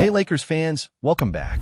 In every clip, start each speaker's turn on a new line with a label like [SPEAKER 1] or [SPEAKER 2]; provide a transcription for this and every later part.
[SPEAKER 1] Hey Lakers fans, welcome back.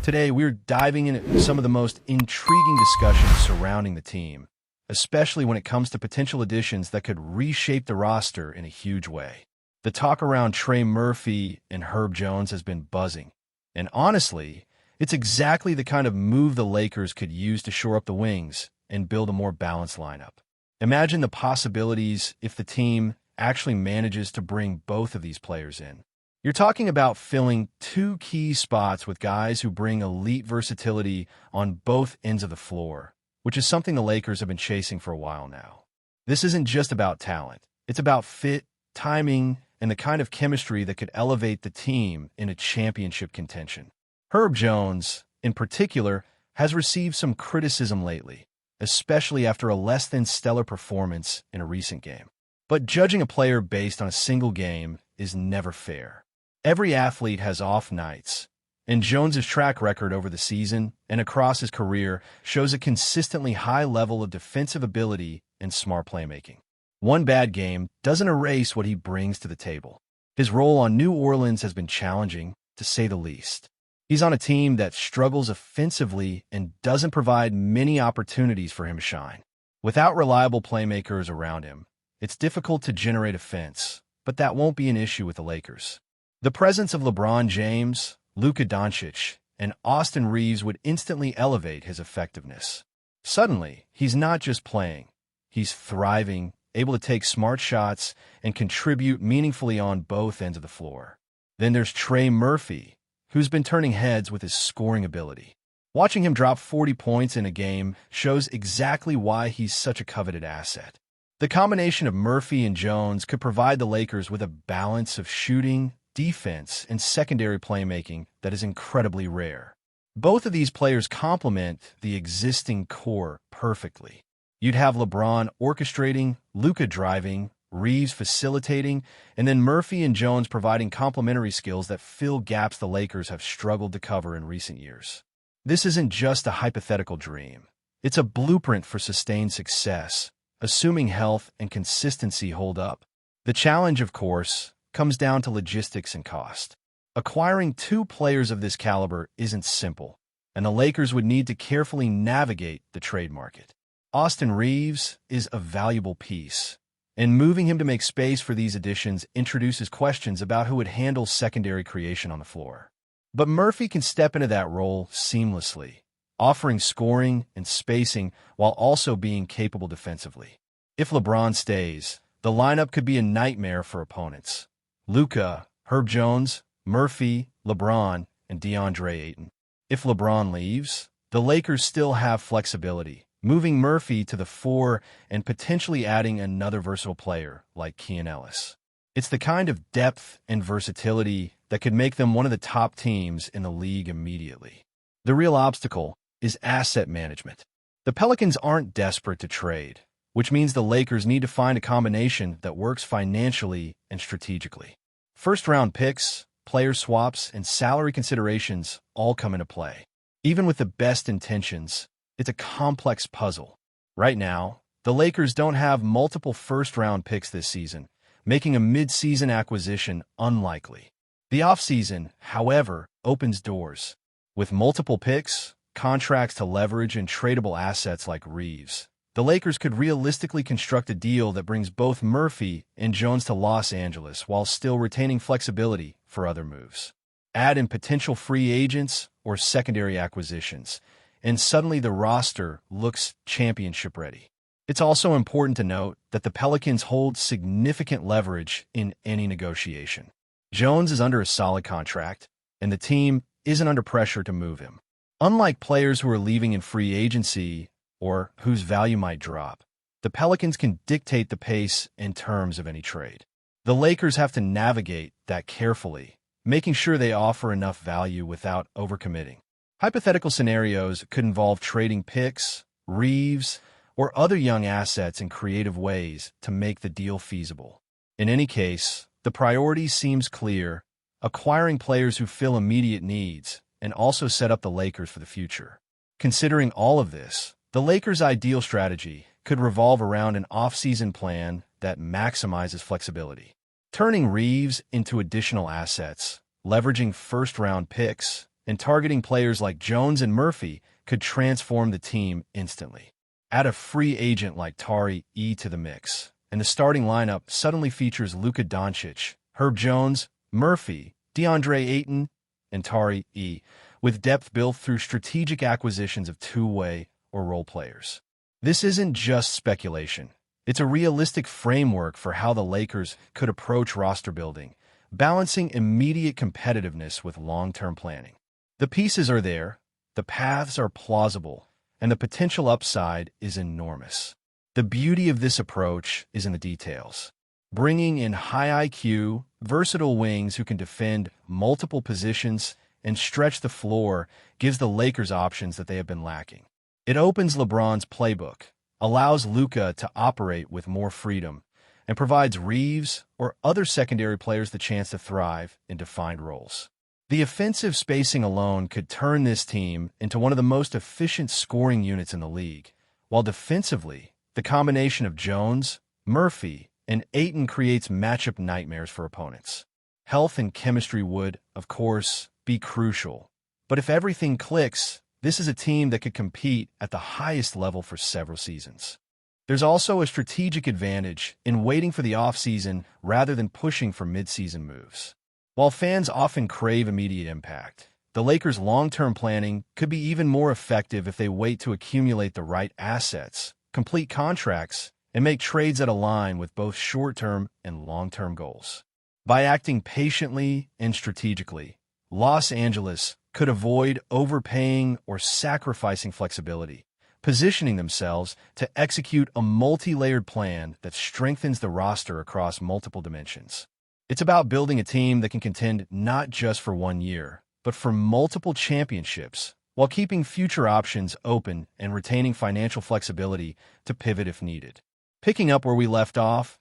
[SPEAKER 1] Today we're diving into some of the most intriguing discussions surrounding the team, especially when it comes to potential additions that could reshape the roster in a huge way. The talk around Trey Murphy and Herb Jones has been buzzing, and honestly, it's exactly the kind of move the Lakers could use to shore up the wings and build a more balanced lineup. Imagine the possibilities if the team actually manages to bring both of these players in. You're talking about filling two key spots with guys who bring elite versatility on both ends of the floor, which is something the Lakers have been chasing for a while now. This isn't just about talent. It's about fit, timing, and the kind of chemistry that could elevate the team in a championship contention. Herb Jones, in particular, has received some criticism lately, especially after a less-than-stellar performance in a recent game. But judging a player based on a single game is never fair. Every athlete has off nights, and Jones's track record over the season and across his career shows a consistently high level of defensive ability and smart playmaking. One bad game doesn't erase what he brings to the table. His role on New Orleans has been challenging, to say the least. He's on a team that struggles offensively and doesn't provide many opportunities for him to shine. Without reliable playmakers around him, it's difficult to generate offense, but that won't be an issue with the Lakers. The presence of LeBron James, Luka Doncic, and Austin Reeves would instantly elevate his effectiveness. Suddenly, he's not just playing. He's thriving, able to take smart shots, and contribute meaningfully on both ends of the floor. Then there's Trey Murphy, who's been turning heads with his scoring ability. Watching him drop 40 points in a game shows exactly why he's such a coveted asset. The combination of Murphy and Jones could provide the Lakers with a balance of shooting, defense, and secondary playmaking that is incredibly rare. Both of these players complement the existing core perfectly. You'd have LeBron orchestrating, Luka driving, Reeves facilitating, and then Murphy and Jones providing complementary skills that fill gaps the Lakers have struggled to cover in recent years. This isn't just a hypothetical dream. It's a blueprint for sustained success, assuming health and consistency hold up. The challenge, of course, comes down to logistics and cost. Acquiring two players of this caliber isn't simple, and the Lakers would need to carefully navigate the trade market. Austin Reeves is a valuable piece, and moving him to make space for these additions introduces questions about who would handle secondary creation on the floor. But Murphy can step into that role seamlessly, offering scoring and spacing while also being capable defensively. If LeBron stays, the lineup could be a nightmare for opponents. Luka, Herb Jones, Murphy, LeBron, and DeAndre Ayton. If LeBron leaves, the Lakers still have flexibility, moving Murphy to the 4 and potentially adding another versatile player like Keon Ellis. It's the kind of depth and versatility that could make them one of the top teams in the league immediately. The real obstacle is asset management. The Pelicans aren't desperate to trade, which means the Lakers need to find a combination that works financially and strategically. First-round picks, player swaps, and salary considerations all come into play. Even with the best intentions, it's a complex puzzle. Right now, the Lakers don't have multiple first-round picks this season, making a mid-season acquisition unlikely. The offseason, however, opens doors. With multiple picks, contracts to leverage, and tradable assets like Reeves, the Lakers could realistically construct a deal that brings both Murphy and Jones to Los Angeles while still retaining flexibility for other moves. Add in potential free agents or secondary acquisitions, and suddenly the roster looks championship ready. It's also important to note that the Pelicans hold significant leverage in any negotiation. Jones is under a solid contract, and the team isn't under pressure to move him. Unlike players who are leaving in free agency or whose value might drop, the Pelicans can dictate the pace and terms of any trade. The Lakers have to navigate that carefully, making sure they offer enough value without overcommitting. Hypothetical scenarios could involve trading picks, Reeves, or other young assets in creative ways to make the deal feasible. In any case, the priority seems clear: acquiring players who fill immediate needs and also set up the Lakers for the future. Considering all of this, the Lakers' ideal strategy could revolve around an off-season plan that maximizes flexibility. Turning Reeves into additional assets, leveraging first-round picks, and targeting players like Jones and Murphy could transform the team instantly. Add a free agent like Tyrese to the mix, and the starting lineup suddenly features Luka Doncic, Herb Jones, Murphy, DeAndre Ayton, and Tyrese, with depth built through strategic acquisitions of two-way or role players. This isn't just speculation. It's a realistic framework for how the Lakers could approach roster building, balancing immediate competitiveness with long-term planning. The pieces are there, the paths are plausible, and the potential upside is enormous. The beauty of this approach is in the details. Bringing in high IQ, versatile wings who can defend multiple positions and stretch the floor gives the Lakers options that they have been lacking. It opens LeBron's playbook, allows Luka to operate with more freedom, and provides Reeves or other secondary players the chance to thrive in defined roles. The offensive spacing alone could turn this team into one of the most efficient scoring units in the league, while defensively, the combination of Jones, Murphy, and Ayton creates matchup nightmares for opponents. Health and chemistry would, of course, be crucial, but if everything clicks, this is a team that could compete at the highest level for several seasons. There's also a strategic advantage in waiting for the offseason rather than pushing for midseason moves. While fans often crave immediate impact, the Lakers' long-term planning could be even more effective if they wait to accumulate the right assets, complete contracts, and make trades that align with both short-term and long-term goals. By acting patiently and strategically, Los Angeles could avoid overpaying or sacrificing flexibility, positioning themselves to execute a multi-layered plan that strengthens the roster across multiple dimensions. It's about building a team that can contend not just for 1 year, but for multiple championships, while keeping future options open and retaining financial flexibility to pivot if needed. Picking up where we left off,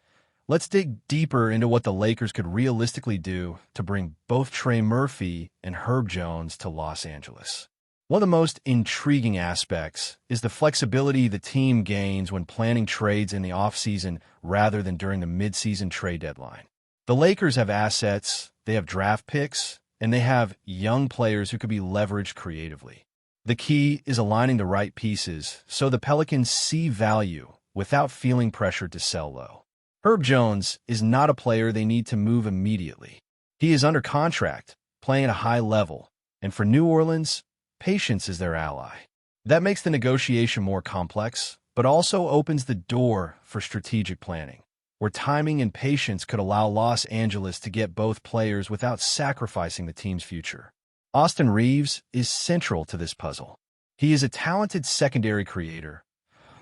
[SPEAKER 1] let's dig deeper into what the Lakers could realistically do to bring both Trey Murphy and Herb Jones to Los Angeles. One of the most intriguing aspects is the flexibility the team gains when planning trades in the offseason rather than during the midseason trade deadline. The Lakers have assets, they have draft picks, and they have young players who could be leveraged creatively. The key is aligning the right pieces so the Pelicans see value without feeling pressured to sell low. Herb Jones is not a player they need to move immediately. He is under contract, playing at a high level, and for New Orleans, patience is their ally. That makes the negotiation more complex, but also opens the door for strategic planning, where timing and patience could allow Los Angeles to get both players without sacrificing the team's future. Austin Reeves is central to this puzzle. He is a talented secondary creator,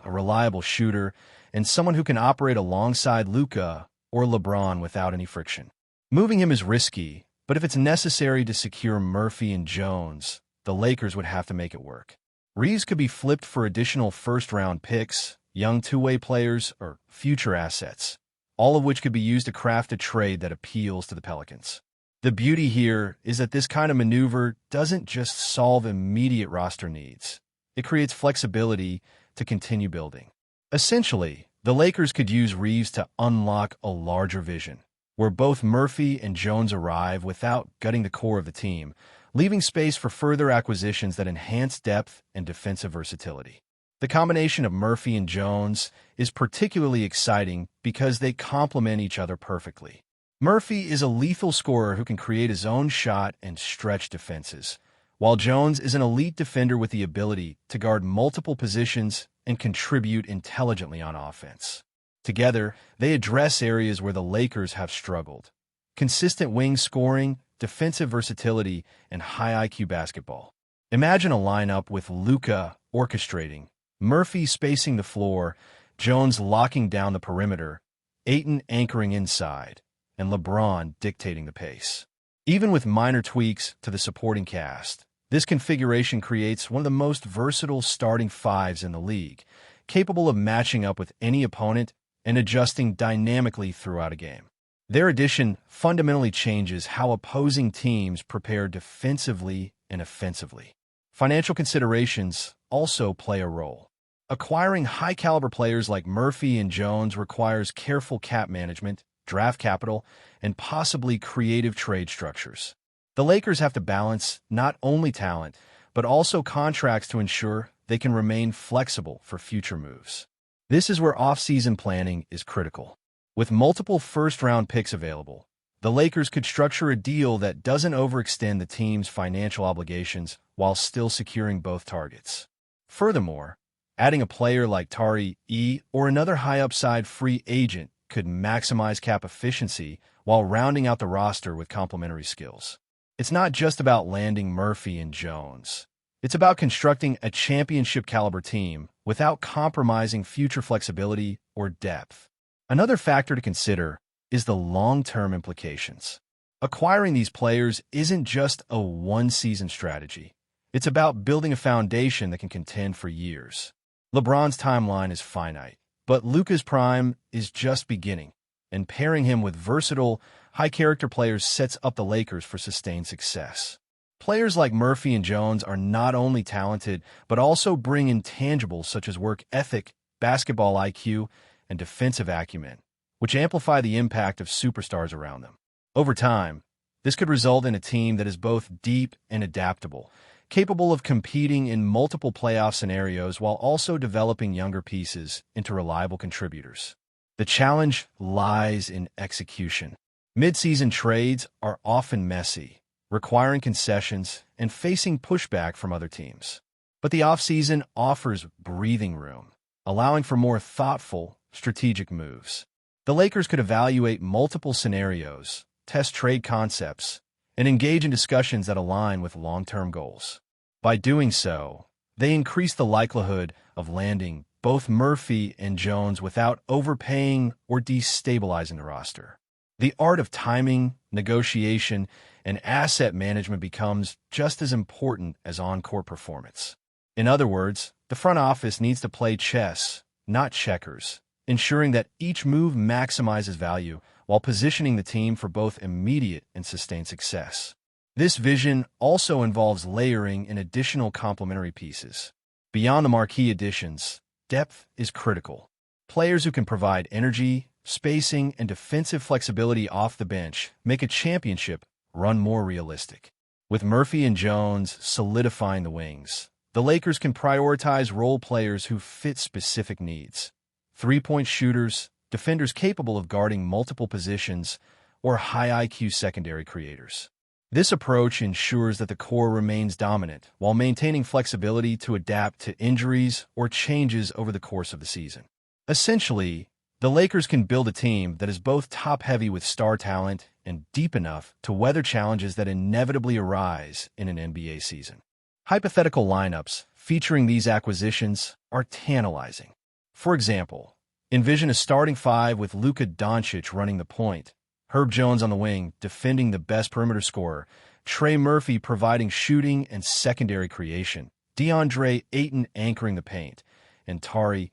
[SPEAKER 1] a reliable shooter, and someone who can operate alongside Luka or LeBron without any friction. Moving him is risky, but if it's necessary to secure Murphy and Jones, the Lakers would have to make it work. Reeves could be flipped for additional first-round picks, young two-way players, or future assets, all of which could be used to craft a trade that appeals to the Pelicans. The beauty here is that this kind of maneuver doesn't just solve immediate roster needs. It creates flexibility to continue building. Essentially, the Lakers could use Reeves to unlock a larger vision, where both Murphy and Jones arrive without gutting the core of the team, leaving space for further acquisitions that enhance depth and defensive versatility. The combination of Murphy and Jones is particularly exciting because they complement each other perfectly. Murphy is a lethal scorer who can create his own shot and stretch defenses, while Jones is an elite defender with the ability to guard multiple positions and contribute intelligently on offense. Together, they address areas where the Lakers have struggled: consistent wing scoring, defensive versatility, and high IQ basketball. Imagine a lineup with Luka orchestrating, Murphy spacing the floor, Jones locking down the perimeter, Ayton anchoring inside, and LeBron dictating the pace. Even with minor tweaks to the supporting cast, this configuration creates one of the most versatile starting fives in the league, capable of matching up with any opponent and adjusting dynamically throughout a game. Their addition fundamentally changes how opposing teams prepare defensively and offensively. Financial considerations also play a role. Acquiring high-caliber players like Murphy and Jones requires careful cap management, draft capital, and possibly creative trade structures. The Lakers have to balance not only talent, but also contracts to ensure they can remain flexible for future moves. This is where off-season planning is critical. With multiple first-round picks available, the Lakers could structure a deal that doesn't overextend the team's financial obligations while still securing both targets. Furthermore, adding a player like Tyrese or another high-upside free agent could maximize cap efficiency while rounding out the roster with complementary skills. It's not just about landing Murphy and Jones. It's about constructing a championship-caliber team without compromising future flexibility or depth. Another factor to consider is the long-term implications. Acquiring these players isn't just a one-season strategy. It's about building a foundation that can contend for years. LeBron's timeline is finite, but Luka's prime is just beginning, and pairing him with versatile, high-character players sets up the Lakers for sustained success. Players like Murphy and Jones are not only talented, but also bring intangibles such as work ethic, basketball IQ, and defensive acumen, which amplify the impact of superstars around them. Over time, this could result in a team that is both deep and adaptable, capable of competing in multiple playoff scenarios while also developing younger pieces into reliable contributors. The challenge lies in execution. Mid-season trades are often messy, requiring concessions and facing pushback from other teams. But the offseason offers breathing room, allowing for more thoughtful, strategic moves. The Lakers could evaluate multiple scenarios, test trade concepts, and engage in discussions that align with long-term goals. By doing so, they increase the likelihood of landing both Murphy and Jones without overpaying or destabilizing the roster. The art of timing, negotiation, and asset management becomes just as important as on-court performance. In other words, the front office needs to play chess, not checkers, ensuring that each move maximizes value while positioning the team for both immediate and sustained success. This vision also involves layering in additional complementary pieces. Beyond the marquee additions, depth is critical. Players who can provide energy, spacing, and defensive flexibility off the bench make a championship run more realistic. With Murphy and Jones solidifying the wings, the Lakers can prioritize role players who fit specific needs. Three-point shooters, defenders capable of guarding multiple positions, or high IQ secondary creators. This approach ensures that the core remains dominant while maintaining flexibility to adapt to injuries or changes over the course of the season. Essentially, the Lakers can build a team that is both top-heavy with star talent and deep enough to weather challenges that inevitably arise in an NBA season. Hypothetical lineups featuring these acquisitions are tantalizing. For example, envision a starting five with Luka Doncic running the point, Herb Jones on the wing defending the best perimeter scorer, Trey Murphy providing shooting and secondary creation, DeAndre Ayton anchoring the paint, and Tari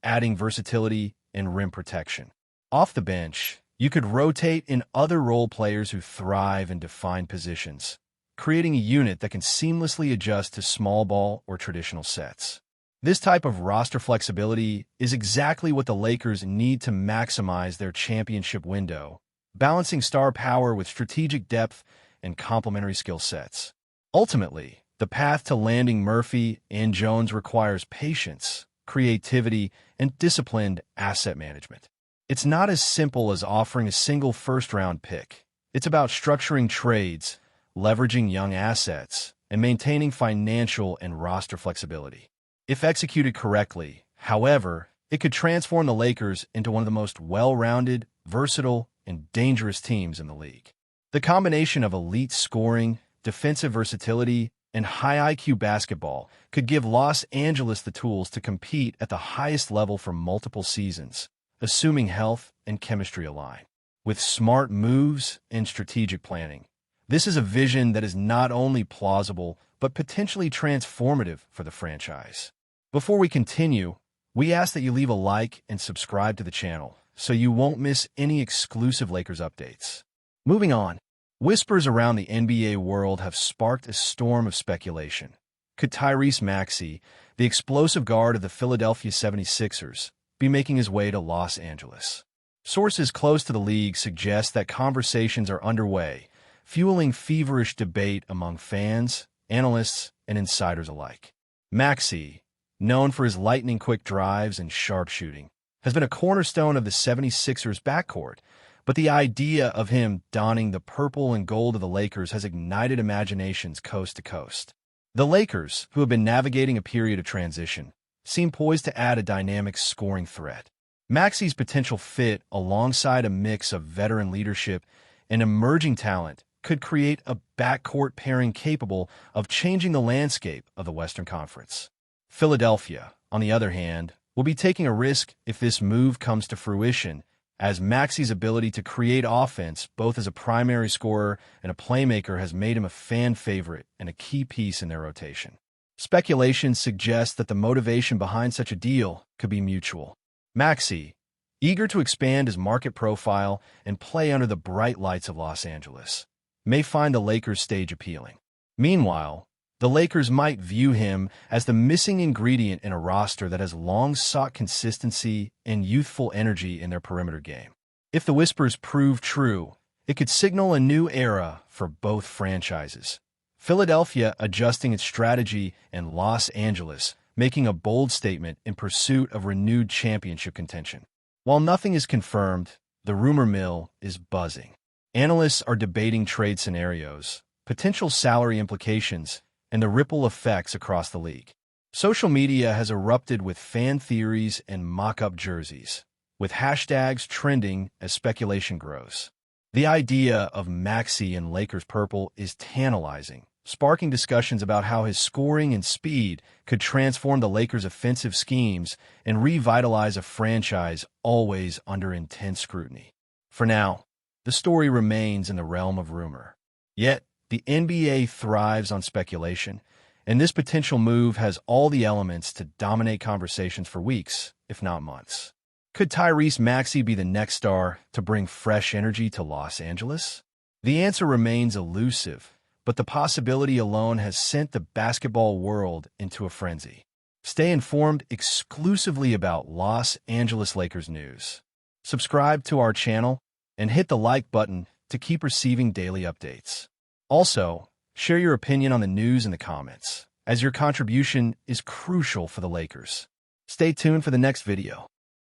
[SPEAKER 1] adding versatility and rim protection. Off the bench, you could rotate in other role players who thrive in defined positions, creating a unit that can seamlessly adjust to small ball or traditional sets. This type of roster flexibility is exactly what the Lakers need to maximize their championship window, balancing star power with strategic depth and complementary skill sets. Ultimately, the path to landing Murphy and Jones requires patience, creativity, and disciplined asset management. It's not as simple as offering a single first-round pick. It's about structuring trades, leveraging young assets, and maintaining financial and roster flexibility. If executed correctly, however, it could transform the Lakers into one of the most well-rounded, versatile, and dangerous teams in the league. The combination of elite scoring, defensive versatility, and high IQ basketball could give Los Angeles the tools to compete at the highest level for multiple seasons, assuming health and chemistry align. With smart moves and strategic planning, this is a vision that is not only plausible, but potentially transformative for the franchise. Before we continue, we ask that you leave a like and subscribe to the channel so you won't miss any exclusive Lakers updates. Moving on, whispers around the NBA world have sparked a storm of speculation. Could Tyrese Maxey, the explosive guard of the Philadelphia 76ers, be making his way to Los Angeles? Sources close to the league suggest that conversations are underway, fueling feverish debate among fans, analysts, and insiders alike. Maxey, known for his lightning-quick drives and sharpshooting, has been a cornerstone of the 76ers backcourt, but the idea of him donning the purple and gold of the Lakers has ignited imaginations coast to coast. The Lakers, who have been navigating a period of transition, seem poised to add a dynamic scoring threat. Maxey's potential fit alongside a mix of veteran leadership and emerging talent could create a backcourt pairing capable of changing the landscape of the Western Conference. Philadelphia, on the other hand, will be taking a risk if this move comes to fruition, as Maxey's ability to create offense both as a primary scorer and a playmaker has made him a fan favorite and a key piece in their rotation. Speculation suggests that the motivation behind such a deal could be mutual. Maxey, eager to expand his market profile and play under the bright lights of Los Angeles, may find the Lakers stage appealing. Meanwhile, the Lakers might view him as the missing ingredient in a roster that has long sought consistency and youthful energy in their perimeter game. If the whispers prove true, it could signal a new era for both franchises. Philadelphia adjusting its strategy and Los Angeles making a bold statement in pursuit of renewed championship contention. While nothing is confirmed, the rumor mill is buzzing. Analysts are debating trade scenarios, potential salary implications, and the ripple effects across the league. Social media has erupted with fan theories and mock-up jerseys, with hashtags trending as speculation grows. The idea of Maxey in Lakers purple is tantalizing, sparking discussions about how his scoring and speed could transform the Lakers' offensive schemes and revitalize a franchise always under intense scrutiny. For now, the story remains in the realm of rumor. Yet, the NBA thrives on speculation, and this potential move has all the elements to dominate conversations for weeks, if not months. Could Tyrese Maxey be the next star to bring fresh energy to Los Angeles? The answer remains elusive, but the possibility alone has sent the basketball world into a frenzy. Stay informed exclusively about Los Angeles Lakers news. Subscribe to our channel and hit the like button to keep receiving daily updates. Also, share your opinion on the news in the comments, as your contribution is crucial for the Lakers. Stay tuned for the next video.